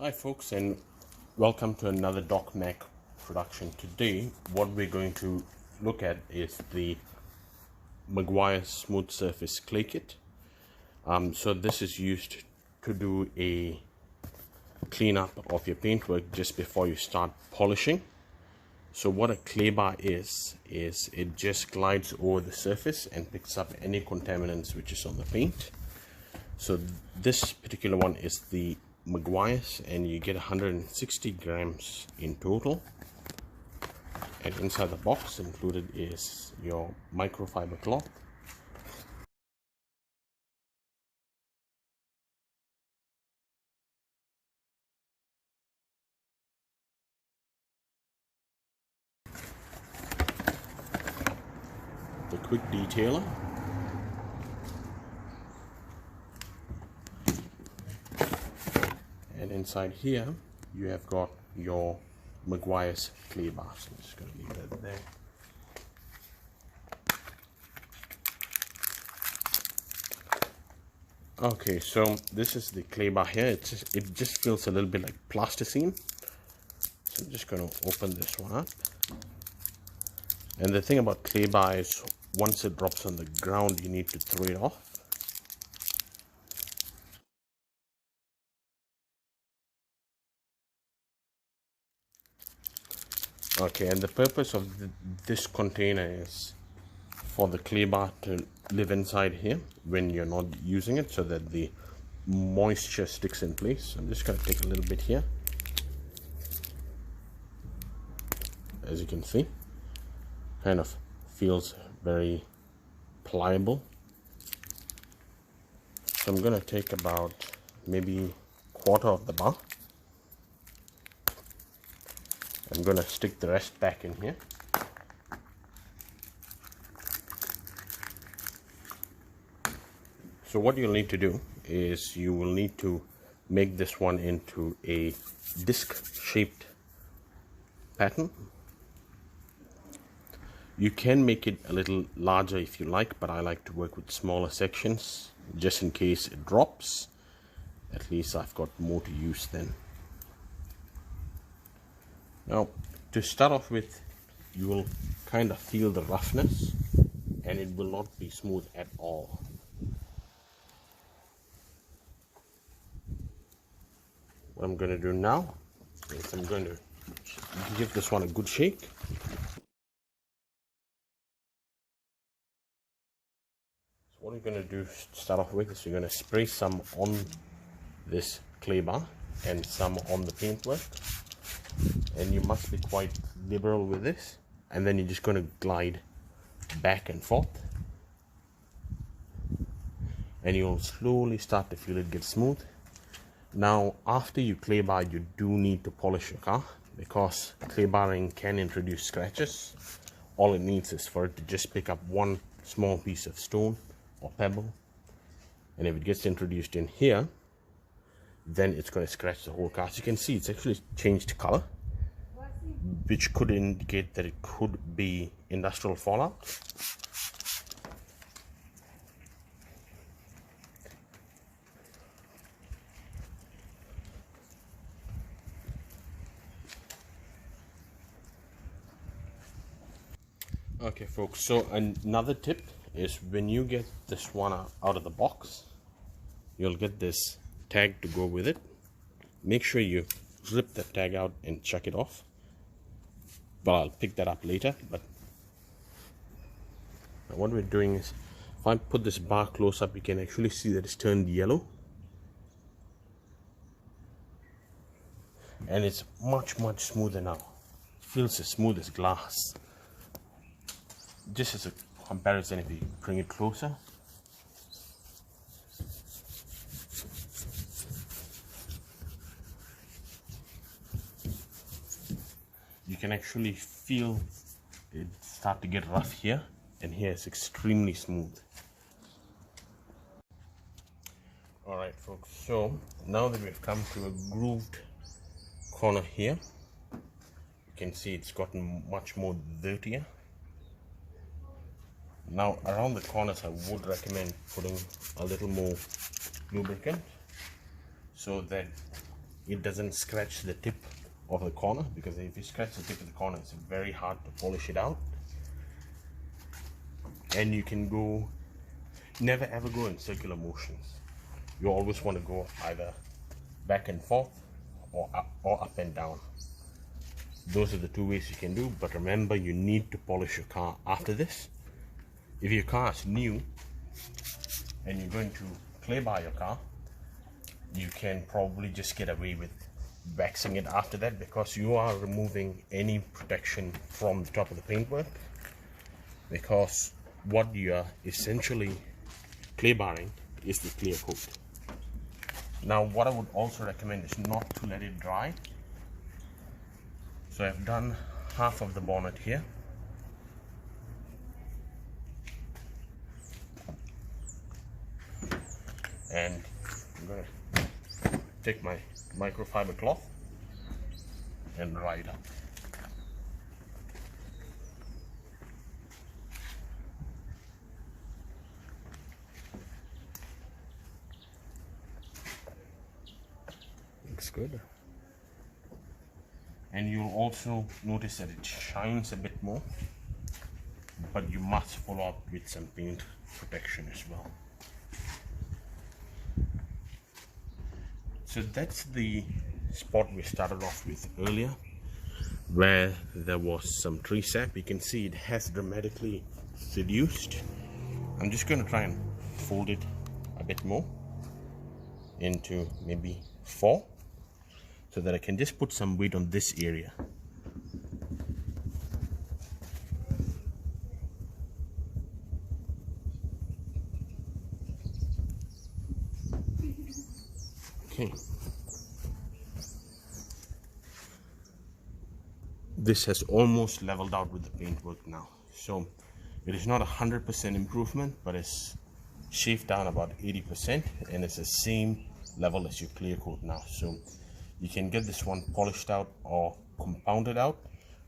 Hi folks, and welcome to another DocMack production. Today what we're going to look at is the Meguiar smooth surface clay kit. So this is used to do a cleanup of your paintwork just before you start polishing. So what a clay bar is it just glides over the surface and picks up any contaminants which is on the paint. So this particular one is the Meguiars, and you get 160 grams in total, and inside the box included is your microfiber cloth, the quick detailer, and inside here you have got your Meguiar's clay bars. I'm just going to leave that there. Okay, so this is the clay bar here. It just feels a little bit like plasticine. So I'm just going to open this one up. And the thing about clay bar is once it drops on the ground, you need to throw it off. Okay, and the purpose of this container is for the clay bar to live inside here when you're not using it, so that the moisture sticks in place. I'm just going to take a little bit here. As you can see, kind of feels very pliable. So I'm going to take about maybe quarter of the bar. I'm going to stick the rest back in here. So what you'll need to do is you will need to make this one into a disc shaped pattern. You can make it a little larger if you like, but I like to work with smaller sections just in case it drops. At least I've got more to use then. Now, to start off with, you will kind of feel the roughness, and it will not be smooth at all. What I'm going to do now is I'm going to give this one a good shake. So what you're going to do to start off with is you're going to spray some on this clay bar and some on the paintwork. And you must be quite liberal with this, and then you're just going to glide back and forth, and you'll slowly start to feel it get smooth. Now after you clay bar, you do need to polish your car, because clay barring can introduce scratches. All it needs is for it to just pick up one small piece of stone or pebble, and if it gets introduced in here, then it's going to scratch the whole car. As you can see, it's actually changed color, which could indicate that it could be industrial fallout. Okay folks, so another tip is when you get this one out of the box, you'll get this tag to go with it. Make sure you rip the tag out and chuck it off. But I'll pick that up later. But what we're doing is, if I put this bar close up, you can actually see that it's turned yellow, and it's much smoother now. It feels as smooth as glass. Just as a comparison, if you bring it closer, you can actually feel it start to get rough here, and here it's extremely smooth. Alright folks, so now that we've come to a grooved corner here, you can see it's gotten much more dirtier. Now around the corners, I would recommend putting a little more lubricant, so that it doesn't scratch the tip of the corner, because if you scratch the tip of the corner, it's very hard to polish it out. And you can go, never ever go in circular motions. You always want to go either back and forth or up and down. Those are the two ways you can do, but remember, you need to polish your car after this. If your car is new and you're going to clay bar your car, you can probably just get away with waxing it after that, because you are removing any protection from the top of the paintwork, because what you are essentially clay barring is the clear coat. Now what I would also recommend is not to let it dry. So I've done half of the bonnet here. And I'm going to take my microfiber cloth and dry it up. Looks good. And you'll also notice that it shines a bit more, but you must follow up with some paint protection as well. So that's the spot we started off with earlier, where there was some tree sap. You can see it has dramatically reduced. I'm just going to try and fold it a bit more into maybe 4, so that I can just put some weight on this area. Okay. This has almost leveled out with the paintwork now. So it is not 100% improvement, but it's shaved down about 80%, and it's the same level as your clear coat now. So you can get this one polished out or compounded out,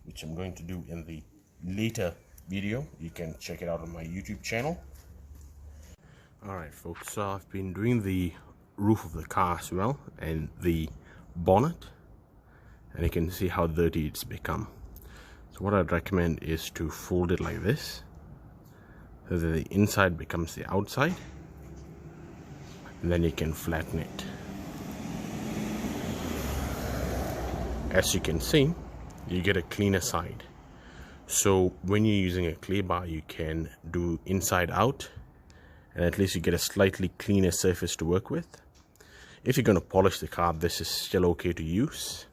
which I'm going to do in the later video. You can check it out on my YouTube channel. Alright folks, so I've been doing the roof of the car as well, and the bonnet, and you can see how dirty it's become. So what I'd recommend is to fold it like this, so that the inside becomes the outside, and then you can flatten it. As you can see, you get a cleaner side. So when you're using a clay bar, you can do inside out, and at least you get a slightly cleaner surface to work with. If you're going to polish the car, this is still okay to use.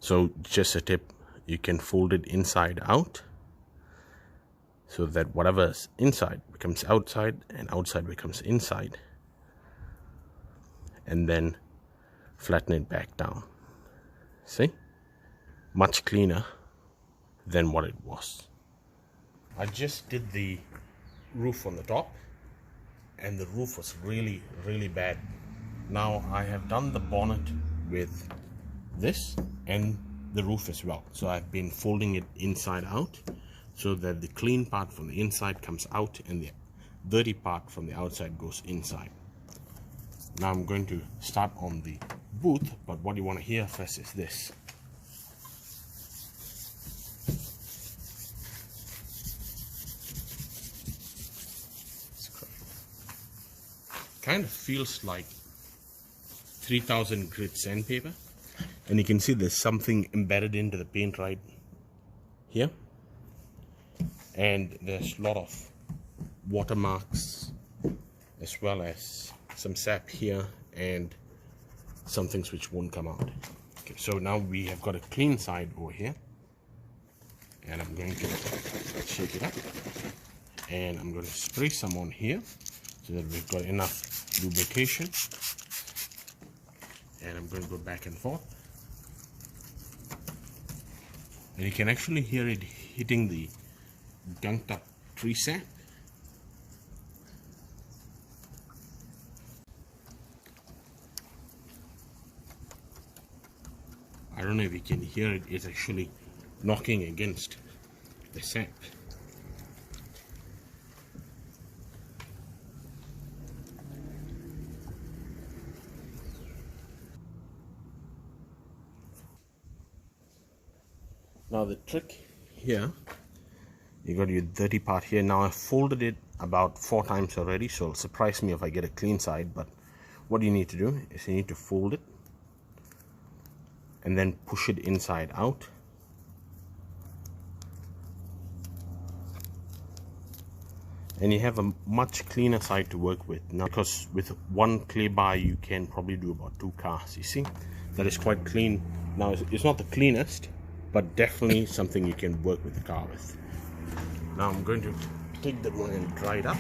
So just a tip, you can fold it inside out, so that whatever's inside becomes outside and outside becomes inside, and then flatten it back down. See? Much cleaner than what it was. I just did the roof on the top, and the roof was really bad. Now I have done the bonnet with this and the roof as well. So I've been folding it inside out, so that the clean part from the inside comes out and the dirty part from the outside goes inside. Now I'm going to start on the booth, but what you want to hear first is this. Kind of feels like 3000 grit sandpaper, and you can see there's something embedded into the paint right here, and there's a lot of watermarks as well as some sap here and some things which won't come out. Okay, so now we have got a clean side over here, and I'm going to shake it up, and I'm going to spray some on here so that we've got enough lubrication, and I'm going to go back and forth, and you can actually hear it hitting the gunked up tree sap. I don't know if you can hear it, it's actually knocking against the sap. Now the trick here, you got your dirty part here. Now I folded it about 4 times already, so it'll surprise me if I get a clean side. But what you need to do is you need to fold it and then push it inside out. And you have a much cleaner side to work with now, because with one clay bar you can probably do about 2 cars. You see, that is quite clean. Now it's not the cleanest, but definitely something you can work with the car with. Now I'm going to take that one and dry it up.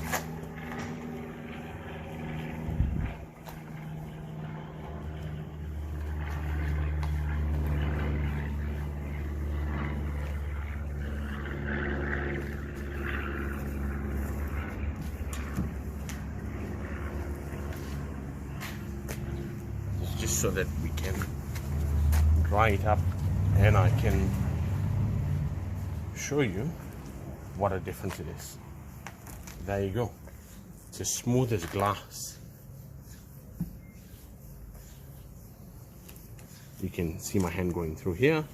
Just so that we can dry it up and I can show you what a difference it is. There you go. It's as smooth as glass. You can see my hand going through here,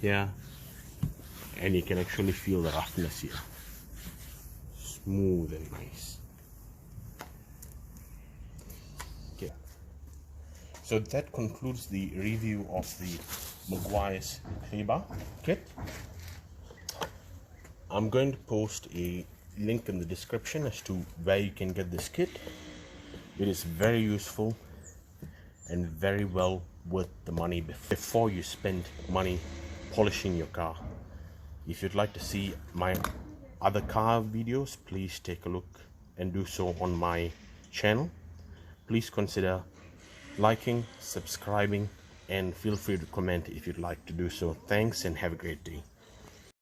and you can actually feel the roughness here. Smooth and nice. Okay. So that concludes the review of the Meguiars Claybar kit. I'm going to post a link in the description as to where you can get this kit. It is very useful and very well worth the money before you spend money polishing your car. If you'd like to see my other car videos, please take a look and do so on my channel. Please consider liking, subscribing, and feel free to comment if you'd like to do so. Thanks and have a great day.